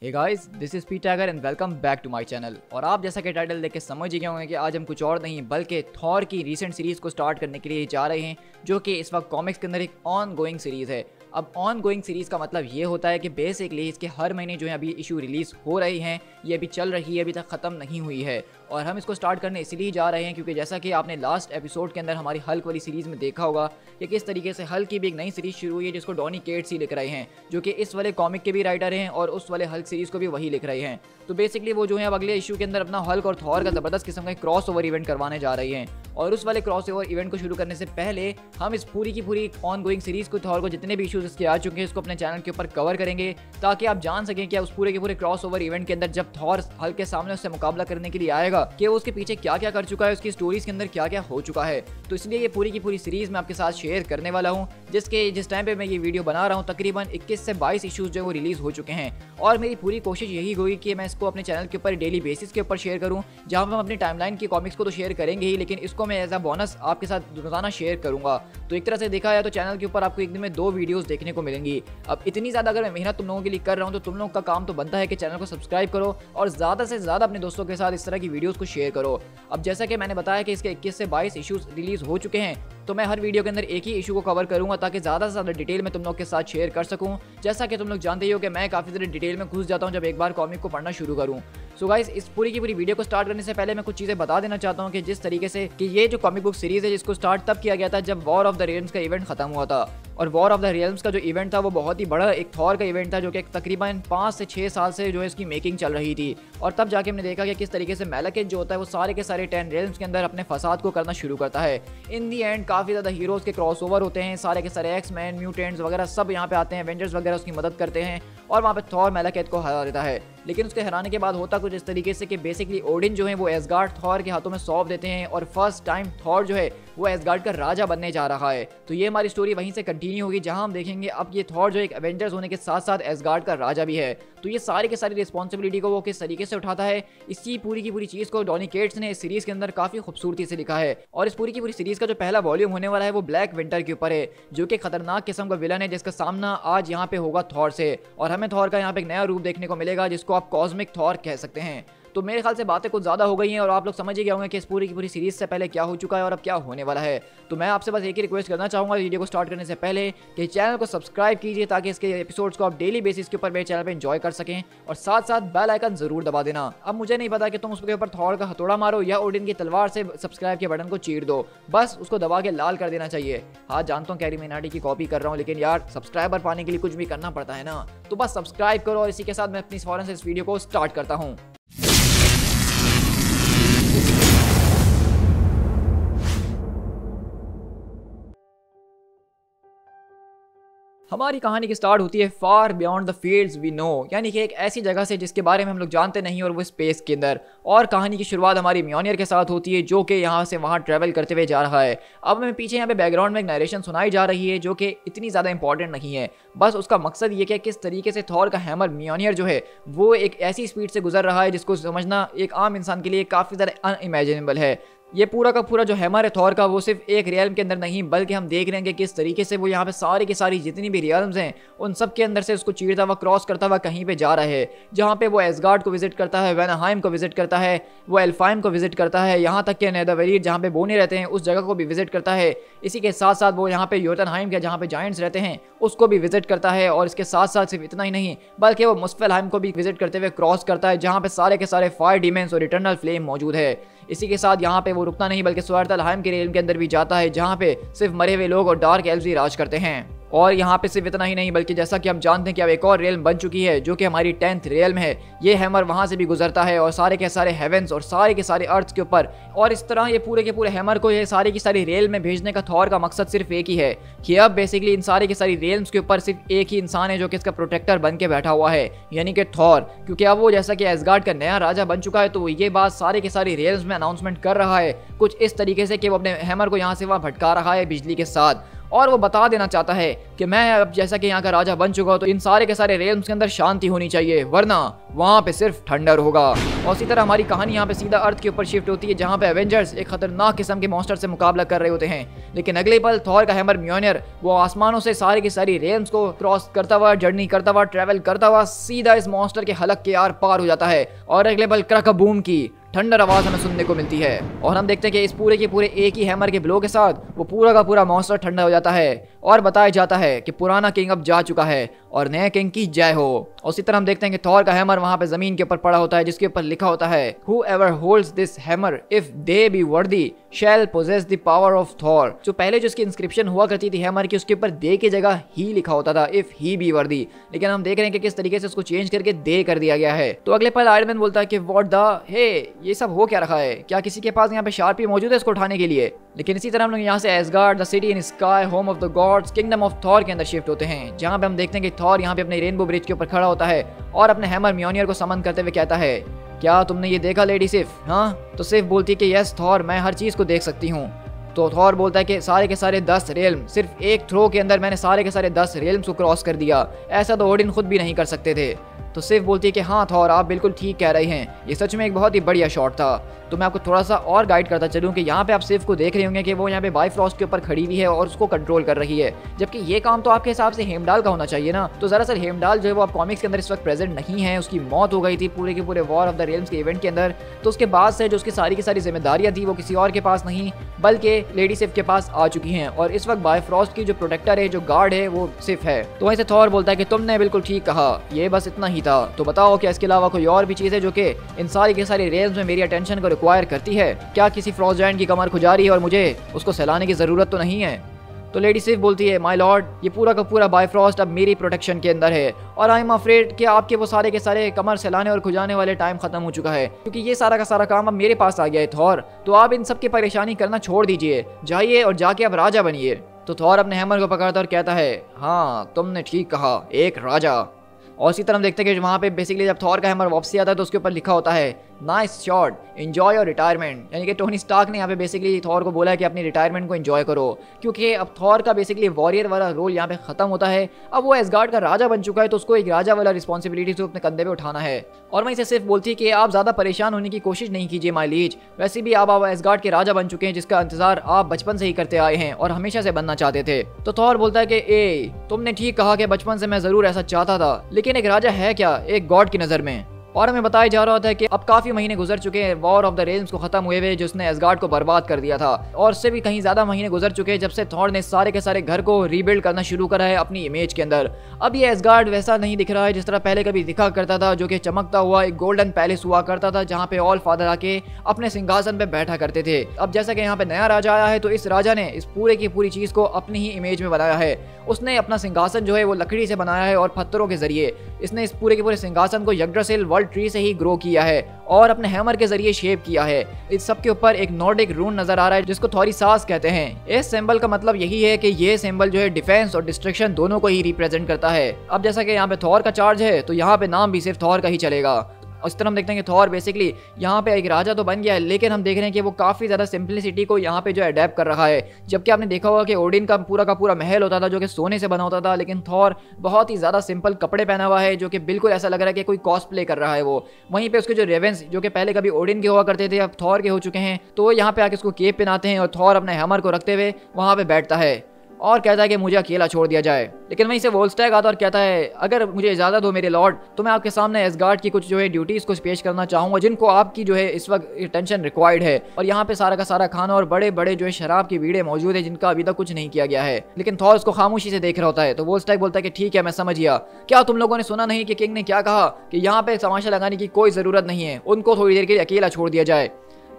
Hey guys, this is P tiger and welcome back to my channel. और आप जैसा कि टाइटल देख के समझ ही गए होंगे कि आज हम कुछ और नहीं बल्कि थॉर की रीसेंट सीरीज को स्टार्ट करने के लिए जा रहे हैं, जो कि इस वक्त कॉमिक्स के अंदर एक ऑन गोइंग सीरीज है। अब ऑन गोइंग सीरीज़ का मतलब ये होता है कि बेसिकली इसके हर महीने जो है अभी इशू रिलीज़ हो रही हैं, ये अभी चल रही है, अभी तक ख़त्म नहीं हुई है। और हम इसको स्टार्ट करने इसलिए जा रहे हैं क्योंकि जैसा कि आपने लास्ट एपिसोड के अंदर हमारी हल्क वाली सीरीज़ में देखा होगा कि किस तरीके से हल्क की भी एक नई सीरीज़ शुरू हुई है जिसको डॉनी केट्स ही लिख रहे हैं, जो कि इस वाले कॉमिक के भी राइटर हैं और उस वाले हल्क सीरीज़ को भी वही लिख रहे हैं। तो बेसिकली वो जो है अब अगले इशू के अंदर अपना हल्क और थॉर का ज़बरदस्त किस्म का क्रॉस ओवर इवेंट करवाने जा रही हैं। और उस वाले क्रॉस ओवर इवेंट को शुरू करने से पहले हम इस पूरी की पूरी ऑन गोइंग सीरीज़ को, थॉर को जितने भी इशूज़ इसके आ चुके हैं, इसको अपने चैनल के ऊपर कवर करेंगे ताकि आप जान सकें कि उस पूरे के पूरे क्रॉस ओवर इवेंट के अंदर जब थॉर हल्क के सामने उससे मुकाबला करने के लिए आएगा कि वो उसके पीछे क्या क्या कर चुका है, उसकी स्टोरीज के अंदर क्या क्या हो चुका है। तो इसलिए ये पूरी की पूरी सीरीज़ मैं आपके साथ शेयर करने वाला हूँ, जिस टाइम पे मैं ये वीडियो बना रहा हूँ तकरीबन 21 से 22 इशूज़ जो वो रिलीज़ हो चुके हैं। और मेरी पूरी कोशिश यही होगी कि मैं इसको अपने चैनल के ऊपर डेली बेसिस के ऊपर शेयर करूँ, जहाँ पर हम अपनी टाइमलाइन की कॉमिक्स को तो शेयर करेंगे ही, लेकिन इसको मैं एज अ बोनस आपके साथ रोजाना शेयर करूँगा। तो एक तरह से देखा जाए तो चैनल के ऊपर आपको एक दिन में 2 वीडियोस देखने को मिलेंगी। अब इतनी ज़्यादा अगर मैं मेहनत तुम लोगों के लिए कर रहा हूँ तो तुम लोगों का काम तो बनता है कि चैनल को सब्सक्राइब करो और ज़्यादा से ज़्यादा अपने दोस्तों के साथ इस तरह की वीडियोस को शेयर करो। अब जैसा कि मैंने बताया कि इसके 21 से 22 इशूज़ रिलीज़ हो चुके हैं, तो मैं हर वीडियो के अंदर एक ही इशू को कवर करूंगा ताकि ज़्यादा से ज़्यादा डिटेल में तुम लोग के साथ शेयर कर सकूं। जैसा कि तुम लोग जानते ही हो कि मैं काफ़ी ज़्यादा डिटेल में घुस जाता हूं जब एक बार कॉमिक को पढ़ना शुरू करूं। सो गाइस, इस पूरी की पूरी वीडियो को स्टार्ट करने से पहले मैं कुछ चीज़ें बता देना चाहता हूं कि जिस तरीके से कि ये जो कॉमिक बुक सीरीज़ है जिसको स्टार्ट तब किया गया था जब वॉर ऑफ द रियल्म्स का इवेंट खत्म हुआ था। और वॉर ऑफ द रियल्म्स का जो इवेंट था वो बहुत ही बड़ा एक थॉर का इवेंट था, जो कि तकरीबन 5 से 6 साल से जो है इसकी मेकिंग चल रही थी। और तब जाके हमने देखा कि किस तरीके से मैलाकेट जो होता है वो सारे के सारे 10 रियल्म्स के अंदर अपने फसाद को करना शुरू करता है। इन दी एंड काफ़ी ज़्यादा हीरोज़ के क्रॉस ओवर होते हैं, सारे के सारे एक्स-मैन, म्यूटेंट्स वगैरह सब यहाँ पे आते हैं, एवेंजर्स वगैरह उसकी मदद करते हैं और वहाँ पे थॉर मैलाकेट को हरा देता है। लेकिन उसके हराने के बाद होता कुछ इस तरीके से कि बेसिकली ओडिन जो है वो एसगार्ड थॉर के हाथों में सौंप देते हैं और फर्स्ट टाइम थॉर जो है वो एसगार्ड का राजा बनने जा रहा है। तो ये हमारी स्टोरी वहीं से कंटिन्यू होगी, जहां हम देखेंगे अब ये थॉर जो एक एवेंजर्स होने के साथ साथ एसगार्ड का राजा भी है। तो ये सारी की सारी रिस्पॉन्सिबिलिटी को वो किस तरीके से उठाता है, इसी पूरी की पूरी चीज़ को डॉनी केट्स ने इस सीरीज़ के अंदर काफ़ी खूबसूरती से लिखा है। और इस पूरी की पूरी सीरीज़ का जो पहला वॉल्यूम होने वाला है वो ब्लैक विंटर के ऊपर है, जो कि खतरनाक किस्म का विलन है जिसका सामना आज यहाँ पे होगा थॉर से। और हमें थॉर का यहाँ पे एक नया रूप देखने को मिलेगा जिसको आप कॉस्मिक थॉर कह सकते हैं। तो मेरे ख्याल से बातें कुछ ज़्यादा हो गई हैं और आप लोग समझ ही गए होंगे कि इस पूरी की पूरी सीरीज़ से पहले क्या हो चुका है और अब क्या होने वाला है। तो मैं आपसे बस एक ही रिक्वेस्ट करना चाहूँगा वीडियो को स्टार्ट करने से पहले कि चैनल को सब्सक्राइब कीजिए ताकि इसके एपिसोड्स को आप डेली बेसिस के ऊपर मेरे चैनल पर एंजॉय कर सकें, और साथ साथ बेल आइकन ज़रूर दबा देना। अब मुझे नहीं पता कि तुम उसके ऊपर थॉर का हथौड़ा मारो या ओडिन की तलवार से सब्सक्राइब के बटन को चीर दो, बस उसको दबा के लाल कर देना चाहिए। हाँ, जानता हूँ कैरी मिनाटी की कॉपी कर रहा हूँ, लेकिन यार सब्सक्राइबर पाने के लिए कुछ भी करना पड़ता है ना। तो बस सब्सक्राइब करो और इसी के साथ मैं अपनी फौरन से इस वीडियो को स्टार्ट करता हूँ। हमारी कहानी की स्टार्ट होती है far beyond the fields we know, यानी कि एक ऐसी जगह से जिसके बारे में हम लोग जानते नहीं, और वो स्पेस के अंदर। और कहानी की शुरुआत हमारी म्योनियर के साथ होती है जो कि यहाँ से वहाँ ट्रैवल करते हुए जा रहा है। अब हमें पीछे यहाँ पे बैकग्राउंड में एक नरेशन सुनाई जा रही है जो कि इतनी ज़्यादा इंपॉर्टेंट नहीं है, बस उसका मकसद ये कि किस तरीके से थॉर का हैमर म्योनियर जो है वो एक ऐसी स्पीड से गुजर रहा है जिसको समझना एक आम इंसान के लिए काफ़ी ज़्यादा अनइमेजिनेबल है। ये पूरा का पूरा जो हैमर है थॉर का वो सिर्फ एक रियल्म के अंदर नहीं, बल्कि हम देख रहे हैं कि किस तरीके से वो यहाँ पे सारी की सारी जितनी भी रियल्म्स हैं उन सब के अंदर से उसको चीरता हुआ क्रॉस करता हुआ कहीं पे जा रहा है, जहाँ पे वो एसगार्ड को विजिट करता है, वेनाहाइम को विजिट करता है, वो एल्फाइम को विजिट करता है, यहाँ तक कि नेदरवेलिर जहाँ पे बोने रहते हैं उस जगह को भी विजिट करता है। इसी के साथ साथ वो यहाँ पे योटनहाइम के जहाँ पे जायंट्स रहते हैं उसको भी विजिट करता है। और इसके साथ साथ सिर्फ इतना ही नहीं बल्कि वो मुस्फेलहाइम को भी विजिट करते हुए क्रॉस करता है, जहाँ पे सारे के सारे फायर डीमेंस और इटर्नल फ्लेम मौजूद है। इसी के साथ यहाँ पे वो रुकता नहीं बल्कि स्वार्थलहाइम के रेलम के अंदर भी जाता है, जहाँ पे सिर्फ मरे हुए लोग और डार्क एल्व्स ही राज करते हैं। और यहाँ पे सिर्फ इतना ही नहीं बल्कि जैसा कि हम जानते हैं कि अब एक और रेलम बन चुकी है जो कि हमारी 10th रेलम है। ये हैमर वहाँ से भी गुजरता है और सारे के सारे हेवेंस और सारे के सारे अर्थ के ऊपर। और इस तरह ये पूरे के पूरे हैमर को ये सारी की सारी रेल में भेजने का थॉर का मकसद सिर्फ एक ही है कि अब बेसिकली इन सारी की सारी रेलम्स के ऊपर सिर्फ एक ही इंसान है जो कि इसका प्रोटेक्टर बन के बैठा हुआ है, यानी कि थॉर। क्योंकि अब वो जैसा कि एसगार्ड का नया राजा बन चुका है तो वो ये बात सारे के सारी रेलम्स में अनाउंसमेंट कर रहा है कुछ इस तरीके से कि वो अपने हैमर को यहाँ से वहाँ भटका रहा है बिजली के साथ। और वो बता देना चाहता है कि मैं अब जैसा कि यहाँ का राजा बन चुका हूँ तो इन सारे के सारे रेल्म्स के अंदर शांति होनी चाहिए, वरना वहाँ पे सिर्फ थंडर होगा। और इसी तरह हमारी कहानी यहाँ पे सीधा अर्थ के ऊपर शिफ्ट होती है, जहाँ पे एवेंजर्स एक खतरनाक किस्म के मॉन्स्टर से मुकाबला कर रहे होते हैं। लेकिन अगले पल थॉर का हैमर म्योनियर वो आसमानों से सारी की सारी रेल्म्स को क्रॉस करता हुआ, जर्नी करता हुआ, ट्रेवल करता हुआ सीधा इस मॉन्स्टर के हलक के आर पार हो जाता है और अगले पल क्रकबूम की ठंडर आवाज हमें सुनने को मिलती है। और हम देखते हैं कि इस पूरे के पूरे एक ही हैमर के ब्लो के साथ वो पूरा का पूरा मॉन्स्टर ठंडा हो जाता है और बताया जाता है कि पुराना किंग अब जा चुका है और नए किंग की जय हो। और उसी तरह हम देखते हैं कि थॉर का हैमर वहां पे जमीन के ऊपर पड़ा होता है, जिसके ऊपर लिखा होता है Whoever holds this hammer if they be worthy shall possess the power of Thor। जो पहले जो इसकी इंस्क्रिप्शन हुआ करती थी हैमर की, उसके ऊपर दे की जगह ही लिखा होता था if he be worthy, लेकिन हम देख रहे हैं कि किस तरीके से उसको चेंज करके दे कर दिया गया है। तो अगले पल आयरन मैन बोलता है कि व्हाट द हे, ये सब हो क्या रखा है, क्या किसी के पास यहाँ पे शार्पी मौजूद है इसको उठाने के लिए। लेकिन इसी तरह हम लोग यहाँ से ash gourd the city in sky home of the gods kingdom of Thor के अंदर शिफ्ट होते हैं, जहाँ पे हम देखते हैं कि थॉर यहाँ पे अपने रेनबो ब्रिज के ऊपर खड़ा होता है और अपने हैमर म्योनियर को समन करते हुए कहता है, क्या तुमने ये देखा लेडी सिफ? हाँ। तो सिफ बोलती है कि यस थॉर, मैं हर चीज को देख सकती हूँ। तो थॉर बोलता है कि सारे के सारे 10 रेल्म सिर्फ एक थ्रो के अंदर मैंने सारे के सारे 10 रेल्म्स को क्रॉस कर दिया, ऐसा तो ओडिन खुद भी नहीं कर सकते थे। तो सिफ बोलती है कि हाँ थॉर, आप बिल्कुल ठीक कह रहे हैं, ये सच में एक बहुत ही बढ़िया शॉट था। तो मैं आपको थोड़ा सा और गाइड करता चलूँ कि यहाँ पे आप सिफ को देख रहे होंगे कि वो यहाँ पे बाइफ्रॉस्ट के ऊपर खड़ी हुई है और उसको कंट्रोल कर रही है, जबकि ये काम तो आपके हिसाब से हेमडाल का होना चाहिए ना। तो दरअसल हेमडाल जो है वो आप कॉमिक्स के अंदर इस वक्त प्रेजेंट नहीं है, उसकी मौत हो गई थी पूरे के पूरे वॉर ऑफ द रेल्म्स के इवेंट के अंदर। तो उसके बाद से जो उसकी सारी की सारी जिम्मेदारियां थी वो किसी और के पास नहीं बल्कि लेडी सिफ के पास आ चुकी हैं, और इस वक्त बाइफ्रॉस्ट की जो प्रोटेक्टर है, जो गार्ड है, वो सिफ है। तो वहीं से थॉर बोलता है कि तुमने बिल्कुल ठीक कहा, ये बस इतना ही था। तो बताओ क्या इसके अलावा कोई और भी चीज़ है जो कि इन सारी के सारी रेल्म्स में मेरी अटेंशन को रिक्वायर करती है? क्या किसी फ्रॉस्ट जायंट की कमर खुजा रही है और मुझे उसको सहलाने की जरूरत तो नहीं है? तो लेडी सिफ बोलती है, माय लॉर्ड, ये पूरा का पूरा बाइफ्रॉस्ट अब मेरी प्रोटेक्शन के अंदर है और आई एम अफ्रेड कि आपके वो सारे के सारे कमर सहलाने और खुजाने वाले टाइम खत्म हो चुका है, क्योंकि ये सारा का सारा काम अब मेरे पास आ गया है थॉर। तो आप इन सब की परेशानी करना छोड़ दीजिए, जाइए और जाके अब राजा बनिए। तो थॉर अपने हैमर को पकड़ता और कहता है, हाँ तुमने ठीक कहा, एक राजा। और इसी तरह हम देखते हैं कि वहाँ पे बेसिकली जब थॉर का हैमर वापसी आता है तो उसके ऊपर लिखा होता है nice shot, enjoy your retirement. यानी कि टोनी स्टार्क ने यहाँ पे बेसिकली थॉर को बोला है कि अपनी रिटायरमेंट को एंजॉय करो, क्योंकि अब थॉर का बेसिकली वॉरियर वाला रोल यहाँ पे खत्म होता है। अब वो एसगार्ड का राजा बन चुका है, तो उसको एक राजा वाला रिस्पॉन्सिबिलिटी तो अपने कंधे पे उठाना है। और वहीं से सिर्फ बोलती है कि आप ज़्यादा परेशान होने की कोशिश नहीं कीजिए माय लीज, वैसे भी आप एसगार्ड के राजा बन चुके हैं, जिसका इंतजार आप बचपन से ही करते आए हैं और हमेशा से बनना चाहते थे। तो थॉर बोलता है कि ए, तुमने ठीक कहा कि बचपन से मैं जरूर ऐसा चाहता था, लेकिन एक राजा है क्या एक गॉड की नज़र में? और हमें बताया जा रहा होता है कि अब काफी महीने गुजर चुके हैं वॉर ऑफ द रेल्म्स को खत्म हुए हुए, जिसने एसगार्ड को बर्बाद कर दिया था, और उससे भी कहीं ज्यादा महीने गुजर चुके हैं जब से थॉर ने सारे के सारे घर को रीबिल्ड करना शुरू करा है अपनी इमेज के अंदर। अब ये एसगार्ड वैसा नहीं दिख रहा है जिस तरह पहले कभी दिखा करता था, जो कि चमकता हुआ एक गोल्डन पैलेस हुआ करता था, जहाँ पे ऑल फादर आके अपने सिंहासन पे बैठा करते थे। अब जैसा कि यहाँ पे नया राजा आया है, तो इस राजा ने इस पूरे की पूरी चीज को अपनी ही इमेज में बनाया है। उसने अपना सिंहासन जो है वो लकड़ी से बनाया है और पत्थरों के जरिए इसने इस पूरे के पूरे सिंहासन को यग्ड्रासिल वर्ल्ड ट्री से ही ग्रो किया है और अपने हैमर के जरिए शेप किया है। इस सब के ऊपर एक नॉर्डिक रून नजर आ रहा है जिसको थॉरी सास कहते हैं। इस सिंबल का मतलब यही है कि ये सिंबल जो है डिफेंस और डिस्ट्रक्शन दोनों को ही रिप्रेजेंट करता है। अब जैसा कि यहाँ पे थॉर का चार्ज है, तो यहाँ पे नाम भी सिर्फ थॉर का ही चलेगा। इस तरह हम देखते हैं कि थॉर बेसिकली यहाँ पे एक राजा तो बन गया है, लेकिन हम देख रहे हैं कि वो काफ़ी ज़्यादा सिंप्लिसिटी को यहाँ पे जो अडेप्ट कर रहा है। जबकि आपने देखा होगा कि ओडिन का पूरा महल होता था जो कि सोने से बना होता था, लेकिन थॉर बहुत ही ज़्यादा सिंपल कपड़े पहना हुआ है, जो कि बिल्कुल ऐसा लग रहा है कि कोई कॉस्प्ले कर रहा है वो। वहीं पे उसके जो रेवेंस जो कि पहले कभी ओडिन के हुआ करते थे, अब थॉर के हो चुके हैं, तो यहाँ पे आके उसको केप पहनाते हैं और थॉर अपने हैमर को रखते हुए वहाँ पे बैठता है और कहता है कि मुझे अकेला छोड़ दिया जाए। लेकिन वहीं से वोल्स्टैग आता और कहता है, अगर मुझे इजाज़त हो मेरे लॉर्ड, तो मैं आपके सामने एसगार्ड की कुछ जो है ड्यूटीज़ को पेश करना चाहूँगा, जिनको आपकी जो है इस वक्त अटेंशन रिक्वायर्ड है। और यहाँ पे सारा का सारा खाना और बड़े बड़े जो है शराब की बीड़े मौजूद है, जिनका अभी तक कुछ नहीं किया गया है। लेकिन थॉर उसको खामोशी से देख रहा होता है। तो वोल्स्टैग बोलता है कि ठीक है, मैं समझ गया। क्या तुम लोगों ने सुना नहीं कि किंग ने क्या कहा कि यहाँ पे तमाशा लगाने की कोई ज़रूरत नहीं है, उनको थोड़ी देर के लिए अकेला छोड़ दिया जाए?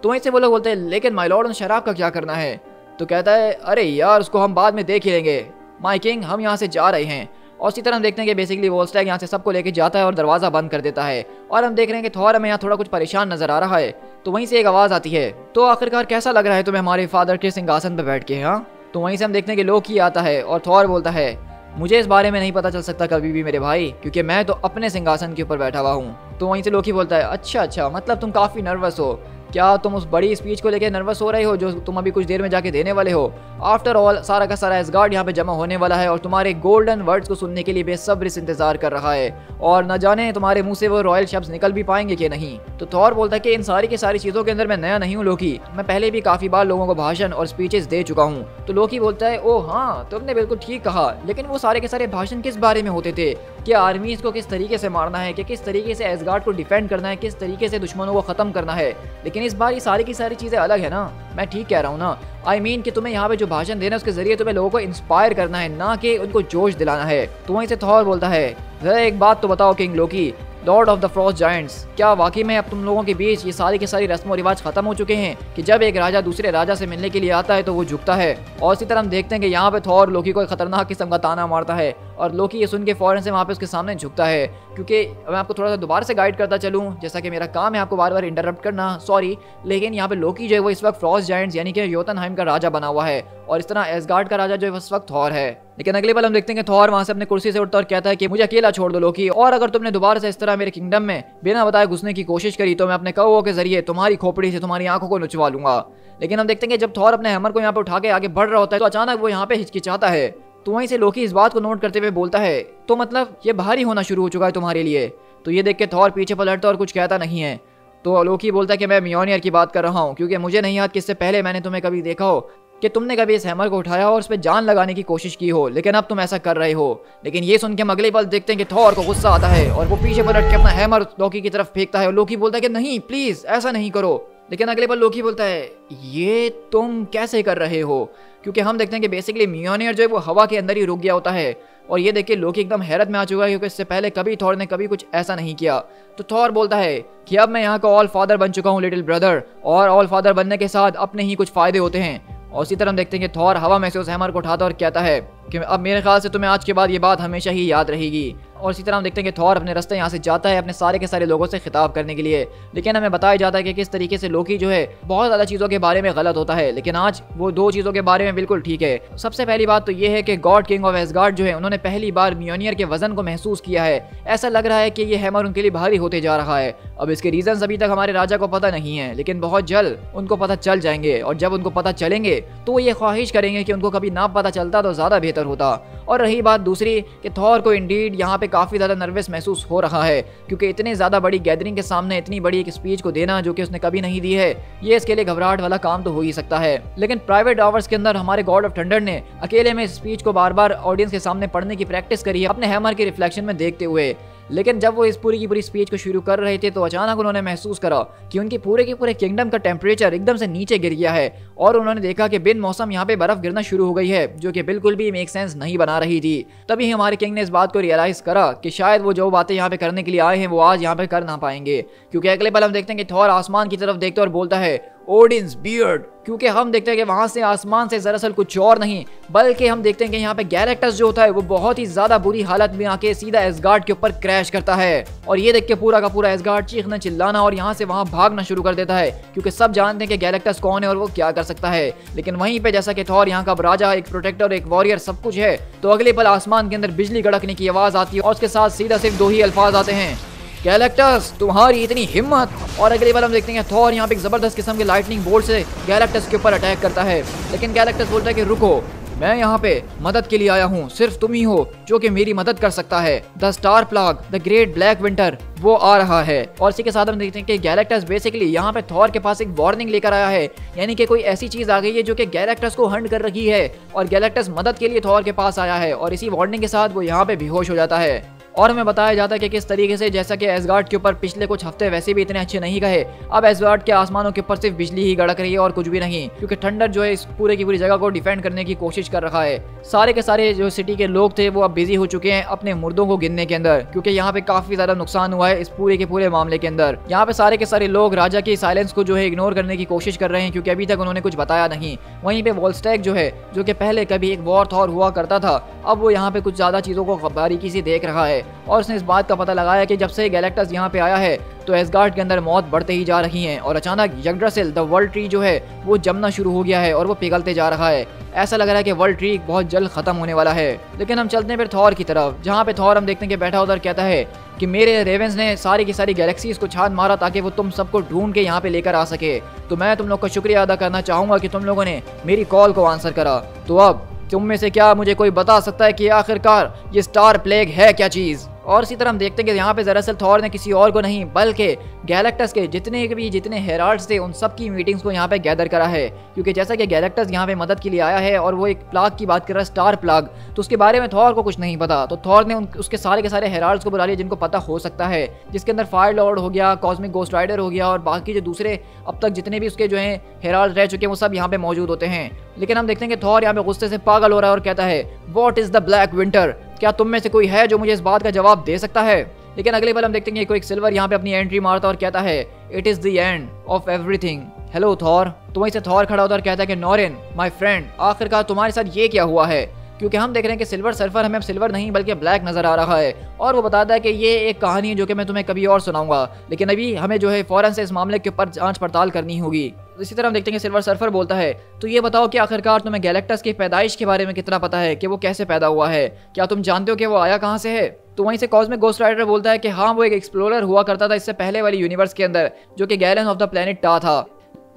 तो वहीं से वो लोग बोलते हैं, लेकिन माय लॉर्ड, उन शराब का क्या करना है? तो कहता है, अरे यार, उसको हम बाद में देख ही लेंगे माय किंग, हम यहाँ से जा रहे हैं। और इसी तरह हम देखते हैं कि बेसिकली वोल्स्टैग यहाँ से सबको लेके जाता है और दरवाज़ा बंद कर देता है। और हम देख रहे हैं कि थॉर हमें यहाँ थोड़ा कुछ परेशान नजर आ रहा है। तो वहीं से एक आवाज़ आती है, तो आखिरकार कैसा लग रहा है तुम्हें हमारे फादर के सिंहासन पर बैठ के? हाँ। तो वहीं से हम देखते हैं कि लोकी आता है और थॉर बोलता है, मुझे इस बारे में नहीं पता चल सकता कभी भी मेरे भाई, क्योंकि मैं तो अपने सिंहासन के ऊपर बैठा हुआ हूँ। तो वहीं से लोकी बोलता है, अच्छा, मतलब तुम काफ़ी नर्वस हो। क्या तुम उस बड़ी स्पीच को लेकर नर्वस हो रहे हो जो तुम अभी कुछ देर में जाके देने वाले हो? आफ्टर ऑल सारा का सारा एसगार्ड यहाँ पे जमा होने वाला है और तुम्हारे गोल्डन वर्ड्स को सुनने के लिए बेसब्री से इंतजार कर रहा है और न जाने तुम्हारे मुंह से वो रॉयल शब्द निकल भी पाएंगे कि नहीं। तो थॉर बोलता है कि इन सारी की सारी चीजों के अंदर मैं नया नहीं हूँ लोकी, मैं पहले भी काफी बार लोगों को भाषण और स्पीचेस दे चुका हूँ। तो लोकी बोलता है ओ हाँ, तुमने बिल्कुल ठीक कहा, लेकिन वो सारे के सारे भाषण किस बारे में होते थे? कि आर्मीज को किस तरीके से मारना है, कि किस तरीके से एसगार्ड को डिफेंड करना है, किस तरीके से दुश्मनों को खत्म करना है। लेकिन इस बार ये सारी की सारी चीजें अलग है ना। मैं ठीक कह रहा हूँ ना? I mean कि तुम्हें यहाँ पे जो भाषण देना है उसके जरिए तुम्हें लोगों को इंस्पायर करना है, ना कि उनको जोश दिलाना है। तो वहीं से थॉर बोलता है जरा एक बात तो बताओ king Loki, Lord of the Frost giants, क्या वाकई में अब तुम लोगों के बीच ये सारी की सारी रस्म और रिवाज खत्म हो चुके हैं कि जब एक राजा दूसरे राजा से मिलने के लिए आता है तो वो झुकता है? और इसी तरह हम देखते हैं कि यहाँ पे थॉर लोकी को एक खतरनाक किस्म का ताना मारता है और लोकी ये सुन के फौरन से वहाँ पे उसके सामने झुकता है। क्योंकि मैं आपको थोड़ा सा दोबारा से गाइड करता चलूँ, जैसा कि मेरा काम है आपको बार बार इंटरप्ट करना, सॉरी, लेकिन यहाँ पे लोकी जो है वो इस वक्त फ्रॉस्ट जायंट्स यानी कि योतनहाइम का राजा बना हुआ है और इस तरह एसगार्ड का राजा जो है इस वक्त थॉर है। लेकिन अगले पल हम देखते हैं कि थॉर वहां से अपने कुर्सी से उठता और कहता है कि मुझे अकेला छोड़ दो लोकी, और अगर तुमने दोबारा से इस तरह मेरे किंगडम में बिना बताए घुसने की कोशिश करी तो मैं अपने कौओं के जरिए तुम्हारी खोपड़ी से तुम्हारी आंखों को नुचवा लूंगा। लेकिन हम देखते हैं कि जब थॉर अपने हैमर को यहाँ पे उठा के आगे बढ़ रहा होता है तो अचानक वो यहाँ पे हिचकिचाता है। तो वहीं से लोकी इस बात को नोट करते हुए बोलता है तो मतलब ये भारी होना शुरू हो चुका है तुम्हारे लिए? तो ये देख के थॉर पीछे पलटता और कुछ कहता नहीं है। तो लोकी बोलता है कि मैं म्योनियर की बात कर रहा हूँ, क्योंकि मुझे नहीं याद कि इससे पहले मैंने तुम्हें कभी देखा हो कि तुमने कभी इस हैमर को उठाया और उस पर जान लगाने की कोशिश की हो, लेकिन अब तुम ऐसा कर रहे हो। लेकिन ये सुन के हम अगले पल देखते हैं कि थॉर को गुस्सा आता है और वो पीछे पलट के अपना हैमर लोकी की तरफ फेंकता है और लोकी बोलता है कि नहीं प्लीज ऐसा नहीं करो। लेकिन अगले पल लोकी बोलता है ये तुम कैसे कर रहे हो? क्योंकि हम देखते हैं कि बेसिकली म्योनियर जो है वो हवा के अंदर ही रुक गया होता है और ये देख के लोकी एकदम हैरत में आ चुका है, क्योंकि इससे पहले कभी थॉर ने कभी कुछ ऐसा नहीं किया। तो थॉर बोलता है कि अब मैं यहाँ का ऑल फादर बन चुका हूँ लिटिल ब्रदर, और ऑल फादर बनने के साथ अपने ही कुछ फायदे होते हैं। और उसी तरह हम देखते हैं कि थॉर हवा में से उस हैमर को उठाता और कहता है कि अब मेरे ख्याल से तुम्हें आज के बाद ये बात हमेशा ही याद रहेगी। और इसी तरह हम देखते हैं कि थॉर अपने रास्ते यहाँ से जाता है अपने सारे के सारे लोगों से खिताब करने के लिए। लेकिन हमें बताया जाता है कि किस तरीके से लोकी जो है बहुत ज़्यादा चीज़ों के बारे में गलत होता है, लेकिन आज वो दो चीज़ों के बारे में बिल्कुल ठीक है। सबसे पहली बात तो ये है कि गॉड किंग ऑफ एसगार्ड जो है उन्होंने पहली बार म्योनियर के वजन को महसूस किया है। ऐसा लग रहा है कि ये हैमर उनके लिए भारी होते जा रहा है। अब इसके रीजन अभी तक हमारे राजा को पता नहीं है, लेकिन बहुत जल्द उनको पता चल जाएंगे, और जब उनको पता चलेंगे तो वो ये ख्वाहिश करेंगे कि उनको कभी ना पता चलता तो ज़्यादा बेहतर होता। और रही बात दूसरी कि थॉर को इंडीड यहाँ पे काफ़ी ज़्यादा नर्वस महसूस हो रहा है, क्योंकि इतने ज़्यादा बड़ी गैदरिंग के सामने इतनी बड़ी एक स्पीच को देना जो कि उसने कभी नहीं दी है, ये इसके लिए घबराहट वाला काम तो हो ही सकता है। लेकिन प्राइवेट आवर्स के अंदर हमारे गॉड ऑफ थंडर ने अकेले में स्पीच को बार बार ऑडियंस के सामने पढ़ने की प्रैक्टिस करी है अपने हैमर के रिफ्लेक्शन में देखते हुए। लेकिन जब वो इस पूरी की पूरी स्पीच को शुरू कर रहे थे तो अचानक उन्होंने महसूस करा कि उनके पूरे के पूरे किंगडम का टेम्परेचर एकदम से नीचे गिर गया है, और उन्होंने देखा कि बिन मौसम यहाँ पे बर्फ गिरना शुरू हो गई है, जो कि बिल्कुल भी मेक सेंस नहीं बना रही थी। तभी हमारे किंग ने इस बात को रियलाइज करा कि शायद वो जो बातें यहाँ पे करने के लिए आए हैं वो आज यहाँ पे कर ना पाएंगे। क्योंकि अगले पल हम देखते हैं कि थॉर आसमान की तरफ देखते और बोलता है ओडिन्स बियर्ड, क्योंकि हम देखते हैं कि वहां से आसमान से दरअसल कुछ और नहीं बल्कि हम देखते हैं कि यहाँ पे गैलेक्टस जो होता है वो बहुत ही ज्यादा बुरी हालत में आके सीधा एसगार्ड के ऊपर क्रैश करता है। और ये देख के पूरा का पूरा एसगार्ड चीखना चिल्लाना और यहाँ से वहां भागना शुरू कर देता है, क्योंकि सब जानते हैं कि गैलेक्टस कौन है और वो क्या कर सकता है। लेकिन वहीं पे जैसा कि थॉर यहाँ का राजा, एक प्रोटेक्टर, एक वॉरियर सब कुछ है, तो अगले पल आसमान के अंदर बिजली कड़कने की आवाज आती है और उसके साथ सीधा सिर्फ दो ही अल्फाज आते हैं, गैलेक्टस तुम्हारी इतनी हिम्मत। और अगली बार हम देखते हैं थॉर यहाँ पे एक जबरदस्त किस्म के लाइटनिंग बोल्ट से गैलेक्टस के ऊपर अटैक करता है। लेकिन गैलेक्टस बोलता है कि रुको, मैं यहाँ पे मदद के लिए आया हूँ, सिर्फ तुम ही हो जो कि मेरी मदद कर सकता है। The star plague, the great black winter, वो आ रहा है। और इसी के साथ हम देखते हैं कि गैलेक्टस बेसिकली यहाँ पे थॉर के पास एक वार्निंग लेकर आया है, यानी कि कोई ऐसी चीज आ गई है जो कि गैलेक्टस को हंट कर रही है, और गैलेक्टस मदद के लिए थॉर के पास आया है। और इसी वार्निंग के साथ वो यहाँ पे बेहोश हो जाता है। और हमें बताया जाता है कि किस तरीके से, जैसा कि एसगार्ड के ऊपर पिछले कुछ हफ्ते वैसे भी इतने अच्छे नहीं गए, अब एसगार्ड के आसमानों के ऊपर सिर्फ बिजली ही गड़क रही है और कुछ भी नहीं, क्योंकि थंडर जो है इस पूरे की पूरी जगह को डिफेंड करने की कोशिश कर रहा है। सारे के सारे जो सिटी के लोग थे वो अब बिजी हो चुके हैं अपने मुर्दों को गिनने के अंदर, क्योंकि यहाँ पे काफी ज्यादा नुकसान हुआ है इस पूरे के पूरे मामले के अंदर। यहाँ पे सारे के सारे लोग राजा की साइलेंस को जो है इग्नोर करने की कोशिश कर रहे हैं, क्योंकि अभी तक उन्होंने कुछ बताया नहीं। वहीं पे वॉलस्टैग जो है, जो कि पहले कभी एक वॉर थॉर हुआ करता था, अब वो यहाँ पे कुछ ज़्यादा चीज़ों को बारीकी से देख रहा है और उसने इस बात का पता लगाया कि जब से गैलेक्टस यहाँ पे आया है तो एसगार्ड के अंदर मौत बढ़ते ही जा रही हैं और अचानक यग्ड्रासिल द वर्ल्ड ट्री जो है वो जमना शुरू हो गया है और वो पिघलते जा रहा है। ऐसा लग रहा है कि वर्ल्ड ट्री बहुत जल्द खत्म होने वाला है। लेकिन हम चलते हैं फिर थॉर की तरफ, जहाँ पे थॉर हम देखते हैं कि बैठा उधर कहता है कि मेरे रेवेंस ने सारी की सारी गैलेक्सीज को छान मारा ताकि वो तुम सबको ढूंढ के यहाँ पे लेकर आ सके। तो मैं तुम लोग का शुक्रिया अदा करना चाहूँगा कि तुम लोगों ने मेरी कॉल को आंसर करा। तो अब तुम में से क्या मुझे कोई बता सकता है कि आखिरकार ये स्टार प्लेग है क्या चीज़? और इसी तरह हम देखते हैं कि यहाँ पे दरअसल थॉर ने किसी और को नहीं बल्कि गैलेक्टस के जितने हेराल्ड्स थे उन सब की मीटिंग्स को यहाँ पे गैदर करा है, क्योंकि जैसा कि गैलेक्टस यहाँ पे मदद के लिए आया है और वो एक प्लाग की बात कर रहा है, स्टार प्लाग, तो उसके बारे में थॉर को कुछ नहीं पता। तो थॉर ने उसके सारे के सारे हेराल्ड्स को बुला लिया जिनको पता हो सकता है, जिसके अंदर फायर लॉर्ड हो गया, कॉस्मिक गोस्ट राइडर हो गया और बाकी जो दूसरे अब तक जितने भी उसके जो है हेराल्ड रह चुके हैं वो सब यहाँ पे मौजूद होते हैं। लेकिन हम देखते हैं कि थॉर यहाँ पे गुस्से से पागल हो रहा है और कहता है what is the black winter? क्या तुम में से कोई है जो मुझे इस बात का जवाब दे सकता है? लेकिन अगले पल हम देखते हैं कि कोई सिल्वर यहाँ पे अपनी एंट्री मारता और कहता है it is the end of everything. Hello Thor. तो वहीं से थॉर खड़ा होता और कहता है कि नॉरिन माय फ्रेंड, आखिरकार तुम्हारे साथ ये क्या हुआ है? क्योंकि हम देख रहे हैं कि सिल्वर सर्फर हमें अब सिल्वर नहीं बल्कि ब्लैक नजर आ रहा है और वो बताता है कि ये एक कहानी है जो कि मैं तुम्हें कभी और सुनाऊंगा, लेकिन अभी हमें जो है फौरन से इस मामले के ऊपर जांच पड़ताल करनी होगी। इसी तरह हम देखते हैं कि सिल्वर सर्फर बोलता है तो ये बताओ कि आखिरकार तुम्हें गैलेक्टस की पैदाइश के बारे में कितना पता है, कि वो कैसे पैदा हुआ है? क्या तुम जानते हो कि वो आया कहाँ से है? तो वहीं से कॉस्मिक गोस्ट राइडर बोलता है कि हाँ, वो एक एक्सप्लोरर हुआ करता था इससे पहले वाली यूनिवर्स के अंदर जो कि गैलन ऑफ द प्लेनेट टा था,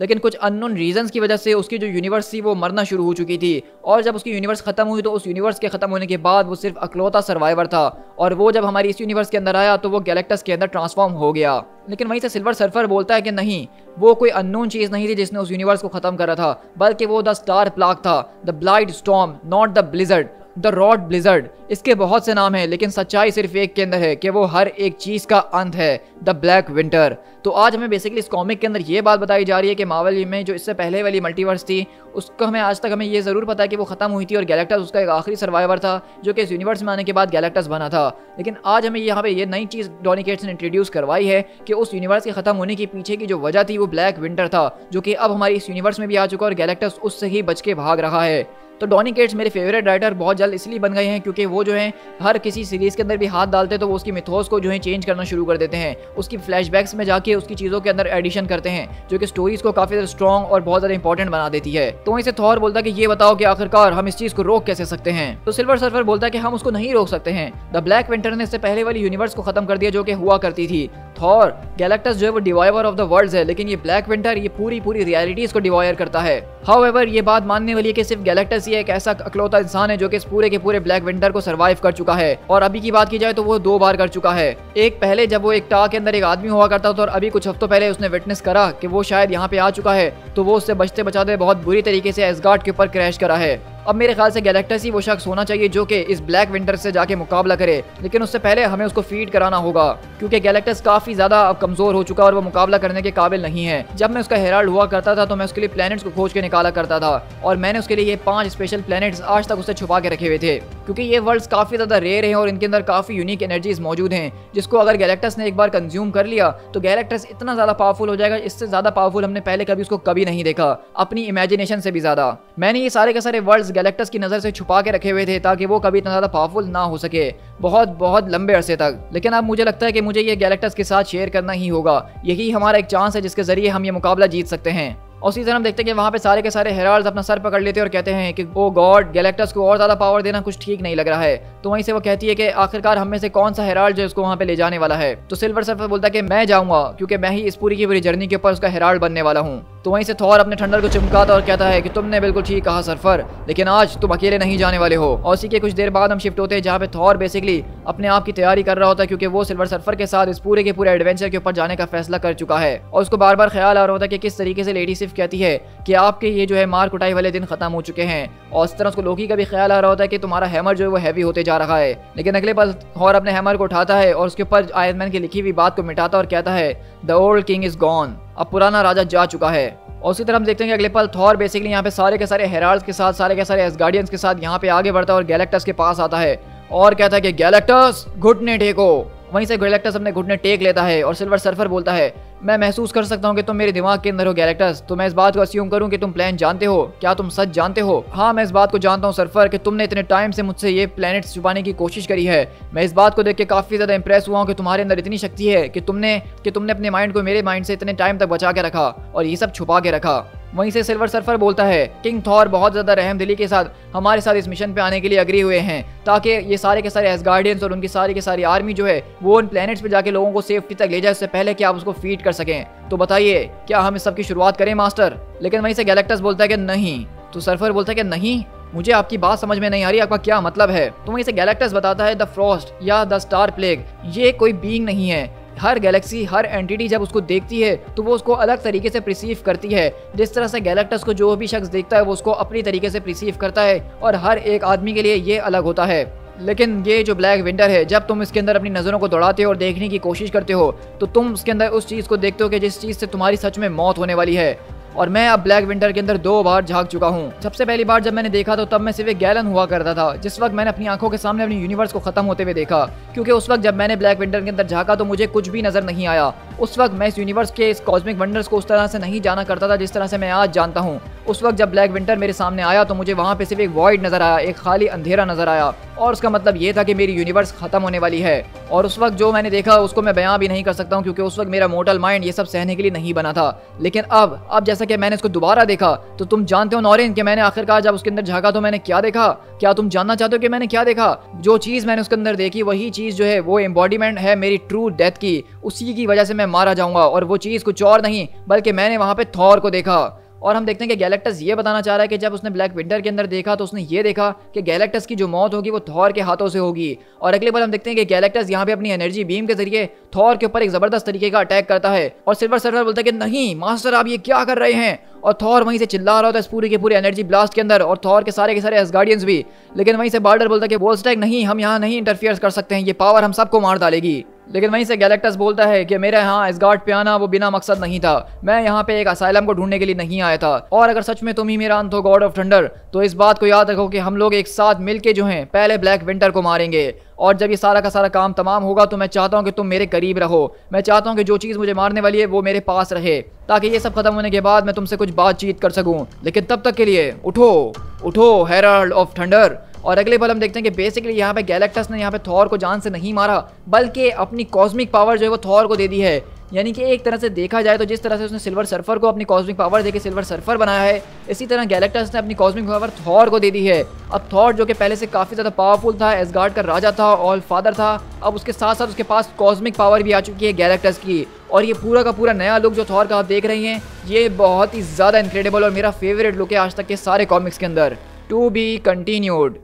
लेकिन कुछ अननोन रीजंस की वजह से उसकी जो यूनिवर्स थी वो मरना शुरू हो चुकी थी और जब उसकी यूनिवर्स खत्म हुई तो उस यूनिवर्स के खत्म होने के बाद वो सिर्फ अकलौता सर्वाइवर था और वो जब हमारी इस यूनिवर्स के अंदर आया तो वो गैलेक्टस के अंदर ट्रांसफॉर्म हो गया। लेकिन वहीं से सिल्वर सर्फर बोलता है कि नहीं, वो कोई अननोन चीज नहीं थी जिसने उस यूनिवर्स को खत्म करा था, बल्कि वो द स्टार प्लाग था, the blight storm, not the blizzard, the rod blizzard. इसके बहुत से नाम हैं लेकिन सच्चाई सिर्फ एक के अंदर है कि वो हर एक चीज का अंत है, द ब्लैक विंटर। तो आज हमें बेसिकली इस कॉमिक के अंदर ये बात बताई जा रही है कि मार्वल में जो इससे पहले वाली मल्टीवर्स थी उसको हमें आज तक हमें ये जरूर पता है कि वो खत्म हुई थी और गैलेक्टस उसका एक आखिरी सर्वाइवर था जो कि इस यूनिवर्स में आने के बाद गैलेक्टस बना था। लेकिन आज हमें यहाँ पे ये नई चीज डॉनी केट्स ने इंट्रोड्यूस करवाई है कि उस यूनिवर्स के खत्म होने के पीछे की जो वजह थी वो ब्लैक विंटर था, जो कि अब हमारी इस यूनिवर्स में भी आ चुका और गैलेक्टस उससे ही बच के भाग रहा है। तो डॉनी केट्स मेरे फेवरेट राइटर बहुत जल्द इसलिए बन गए हैं क्योंकि वो जो है हर किसी सीरीज के अंदर भी हाथ डालते हैं तो वो उसकी मिथोस को जो है चेंज करना शुरू कर देते हैं, उसकी फ्लैशबैक्स में जाके उसकी चीज़ों के अंदर एडिशन करते हैं जो कि स्टोरीज को काफ़ी ज़्यादा स्ट्रॉन्ग और बहुत ज़्यादा इंपॉर्टेंट बना देती है। तो वहीं से थॉर बोलता है कि ये बताओ कि आखिरकार हम इस चीज़ को रोक कैसे सकते हैं? तो सिल्वर सर्फर बोलता है कि हम उसको नहीं रोक सकते हैं, द ब्लैक विंटर ने इससे पहले वाली यूनिवर्स को खत्म कर दिया जो कि हुआ करती थी। थॉर, गैलेक्टस जो है वो डिवाइवर ऑफ द वर्ल्ड्स है, लेकिन ये ब्लैक विंटर ये पूरी रियलिटीज को डिवायर करता है। हाउएवर ये बात मानने वाली है कि सिर्फ गैलेक्टस ही एक ऐसा अकलौता इंसान है जो कि इस पूरे के पूरे ब्लैक विंटर को सर्वाइव कर चुका है और अभी की बात की जाए तो वो 2 बार कर चुका है। एक पहले जब वो एक टा के अंदर एक आदमी हुआ करता था और अभी कुछ हफ्तों पहले उसने विटनेस करा कि वो शायद यहाँ पे आ चुका है तो वो उससे बचते बचाते बहुत बुरी तरीके से एसगार्ड के ऊपर क्रैश करा है। अब मेरे ख्याल से गैलेक्टस ही वो शख्स होना चाहिए जो कि इस ब्लैक विंटर से जाके मुकाबला करे, लेकिन उससे पहले हमें उसको फीड कराना होगा क्योंकि गैलेक्टस काफी ज्यादा अब कमजोर हो चुका और वो मुकाबला करने के काबिल नहीं है। जब मैं उसका हेराल्ड हुआ करता था तो मैं उसके लिए प्लैनेट्स को खोज के निकाला करता था और मैंने उसके लिए ये 5 स्पेशल प्लैनेट्स आज तक उससे छुपा के रखे हुए थे क्योंकि ये वर्ल्ड्स काफी ज्यादा रेयर हैं और इनके अंदर काफी यूनिक एनर्जीज मौजूद हैं जिसको अगर गैलेक्टस ने एक बार कंज्यूम कर लिया तो गैलेक्टस इतना ज्यादा पावरफुल हो जाएगा, इससे ज्यादा पावरफुल हमने पहले कभी उसको कभी नहीं देखा, अपनी इमेजिनेशन से भी ज्यादा। मैंने ये सारे के सारे वर्ल्ड्स गैलेक्टस की नजर से छुपा के रखे हुए थे ताकि वो कभी इतना ज्यादा पावरफुल ना हो सके बहुत लंबे अरसे तक। लेकिन अब मुझे लगता है कि मुझे ये गैलेक्टस के साथ शेयर करना ही होगा, यही हमारा एक चांस है जिसके जरिए हम ये मुकाबला जीत सकते हैं। और उसी तरह हम देखते हैं कि वहाँ पे सारे के सारे हेराल्ड्स अपना सर पकड़ लेते हैं और कहते हैं कि ओ गॉड, गैलेक्टस को और ज़्यादा पावर देना कुछ ठीक नहीं लग रहा है। तो वहीं से वो कहती है कि आखिरकार हम में से कौन सा हेराल्ड जो है उसको वहाँ पे ले जाने वाला है। तो सिल्वर सर्फर बोलता है कि मैं जाऊँगा क्योंकि मैं ही इस पूरी की पूरी जर्नी के ऊपर उसका हेराल्ड बनने वाला हूँ। तो वहीं से थॉर अपने थंडर को चिमकाता और कहता है कि तुमने बिल्कुल ठीक कहा सर्फर, लेकिन आज तुम अकेले नहीं जाने वाले हो। और उसी के कुछ देर बाद हम शिफ्ट होते हैं जहाँ पे थॉर बेसिकली अपने आप की तैयारी कर रहा होता है क्योंकि वो सिल्वर सर्फर के साथ इस पूरे के पूरे एडवेंचर के ऊपर जाने का फैसला कर चुका है और उसको बार बार ख्याल आ रहा होता है कि किस तरीके से लेडी सिर्फ कहती है कि आपके ये जो है मार कुटाई वाले दिन खत्म हो चुके हैं। और इस तरह उसको लोकी का भी ख्याल आ रहा होता है कि तुम्हारा हैमर जो है वो हैवी होते जा रहा है। लेकिन अगले पल थॉर अपने हैमर को उठाता है और उसके ऊपर आयरन मैन की लिखी हुई बात को मिटाता और कहता है the old king is gone, अब पुराना राजा जा चुका है। और उसी तरह हम देखते हैं कि अगले पल थॉर बेसिकली यहाँ पे सारे के सारे हेराल्ड्स के साथ सारे के सारे एसगार्डियंस के साथ यहाँ पे आगे बढ़ता है और गैलेक्टस के पास आता है और कहता है कि गैलेक्टस घुटने टेको। वहीं से गैलेक्टस अपने घुटने टेक लेता है और सिल्वर सर्फर बोलता है मैं महसूस कर सकता हूँ कि तुम मेरे दिमाग के अंदर हो गैलेक्टस। तो मैं इस बात को अस्यूम करूँ कि तुम प्लान जानते हो। क्या तुम सच जानते हो? हाँ, मैं इस बात को जानता हूँ सरफर कि तुमने इतने टाइम से मुझसे ये प्लैनेट्स छुपाने की कोशिश करी है। मैं इस बात को देख के काफी ज्यादा इंप्रेस हुआ हूँ कि तुम्हारे अंदर इतनी शक्ति है कि तुमने अपने माइंड को मेरे माइंड से इतने टाइम तक बचा के रखा और ये सब छुपा के रखा। वहीं से सिल्वर सर्फर बोलता है, किंग थॉर बहुत ज़्यादा रहमदिली के साथ हमारे साथ इस मिशन पे आने के लिए अग्री हुए हैं ताकि ये सारे के सारे एसगार्डियंस और उनकी सारी की सारी आर्मी जो है वो उन प्लैनेट्स पे जाके लोगों को सेफ्टी तक ले जाए उससे पहले कि आप उसको फीड कर सकें। तो बताइए, क्या हम इस सब की शुरुआत करें मास्टर? लेकिन वहीं से गैलेक्टस बोलता है कि नहीं। तो सर्फर बोलता है कि नहीं, मुझे आपकी बात समझ में नहीं आ रही, आपका क्या मतलब है? तो वहीं से गैलेक्टस बताता है, द फ्रॉस्ट या द स्टार प्लेग ये कोई बीइंग नहीं है। हर गैलेक्सी, हर एंटिटी जब उसको देखती है तो वो उसको अलग तरीके से प्रिसीव करती है। जिस तरह से गैलेक्टस को जो भी शख्स देखता है वो उसको अपनी तरीके से प्रिसीव करता है और हर एक आदमी के लिए ये अलग होता है। लेकिन ये जो ब्लैक विंटर है, जब तुम इसके अंदर अपनी नज़रों को दौड़ाते हो और देखने की कोशिश करते हो तो तुम उसके अंदर उस चीज़ को देखते हो कि जिस चीज़ से तुम्हारी सच में मौत होने वाली है। और मैं अब ब्लैक विंटर के अंदर 2 बार झांक चुका हूँ। सबसे पहली बार जब मैंने देखा तो तब मैं सिर्फ एक गैलन हुआ करता था, जिस वक्त मैंने अपनी आंखों के सामने अपनी यूनिवर्स को खत्म होते हुए देखा। क्योंकि उस वक्त जब मैंने ब्लैक विंटर के अंदर झांका तो मुझे कुछ भी नजर नहीं आया। उस वक्त मैं इस यूनिवर्स के इस कॉस्मिक वंडर्स को उस तरह से नहीं जाना करता था जिस तरह से मैं आज जानता हूँ। उस वक्त जब ब्लैक विंटर मेरे सामने आया तो मुझे वहाँ पे सिर्फ एक वॉइड नजर आया, एक खाली अंधेरा नजर आया और उसका मतलब ये था कि मेरी यूनिवर्स खत्म होने वाली है। और उस वक्त जो मैंने देखा उसको मैं बयां भी नहीं कर सकता हूँ क्योंकि उस वक्त मेरा मोर्टल माइंड ये सब सहने के लिए नहीं बना था। लेकिन अब जैसा कि मैंने इसको दोबारा देखा तो तुम जानते हो नॉरिन कि मैंने आखिरकार जब उसके अंदर झांका तो मैंने क्या देखा? क्या तुम जानना चाहते हो कि मैंने क्या देखा? जो चीज मैंने उसके अंदर देखी वही चीज जो है वो एम्बॉडीमेंट है मेरी ट्रू डेथ की। उसी की वजह से मैं मारा जाऊंगा और वो चीज कुछ और नहीं बल्कि मैंने वहां पे थॉर को देखा। और हम देखते हैं कि गैलेक्टस ये बताना चाह रहा है कि जब उसने ब्लैक विंटर के अंदर देखा तो उसने ये देखा कि गैलेक्टस की जो मौत होगी वो थॉर के हाथों से होगी। और अगले बार हम देखते हैं कि गैलेक्टस यहाँ पे अपनी एनर्जी बीम के जरिए थॉर के ऊपर एक जबरदस्त तरीके का अटैक करता है। और सिल्वर सर्फर बोलता है कि नहीं मास्टर, आप ये क्या कर रहे हैं? और थॉर वहीं से चिल्ला रहा होता है इस पूरी की पूरी एनर्जी ब्लास्ट के अंदर और थॉर के सारे एसगार्डियंस भी। लेकिन वहीं से बाल्डर बोलता है कि वोल्स्टैग नहीं, हम यहाँ नहीं इंटरफियर कर सकते हैं, ये पावर हम सबको मार डालेगी। लेकिन वहीं से गैलेक्टस बोलता है कि मेरा यहाँ एसगार्ड पे आना वो बिना मकसद नहीं था, मैं यहाँ पे एक असाइलम को ढूंढने के लिए नहीं आया था। और अगर सच में तुम ही मेरा अंत हो गॉड ऑफ थंडर तो इस बात को याद रखो कि हम लोग एक साथ मिलके जो हैं पहले ब्लैक विंटर को मारेंगे। और जब ये सारा का सारा काम तमाम होगा तो मैं चाहता हूँ कि तुम मेरे करीब रहो। मैं चाहता हूँ कि जो चीज़ मुझे मारने वाली है वो मेरे पास रहे ताकि ये सब खत्म होने के बाद मैं तुमसे कुछ बातचीत कर सकूँ। लेकिन तब तक के लिए उठो हेराल्ड ऑफ थंडर। और अगले पल हम देखते हैं कि बेसिकली यहाँ पे गैलेक्टस ने यहाँ पे थॉर को जान से नहीं मारा बल्कि अपनी कॉस्मिक पावर जो है वो थॉर को दे दी है। यानी कि एक तरह से देखा जाए तो जिस तरह से उसने सिल्वर सर्फर को अपनी कॉस्मिक पावर देके सिल्वर सर्फर बनाया है, इसी तरह गैलेक्टस ने अपनी कॉस्मिक पावर थॉर को दे दी है। अब थॉर जो कि पहले से काफ़ी ज़्यादा पावरफुल था, एसगार्ड का राजा था, ऑल फादर था, अब उसके साथ साथ उसके पास कॉस्मिक पावर भी आ चुकी है गैलेक्टस की। और ये पूरा का पूरा नया लुक जो थॉर का आप देख रही हैं ये बहुत ही ज़्यादा इनक्रेडिबल और मेरा फेवरेट लुक है आज तक के सारे कॉमिक्स के अंदर। To be continued.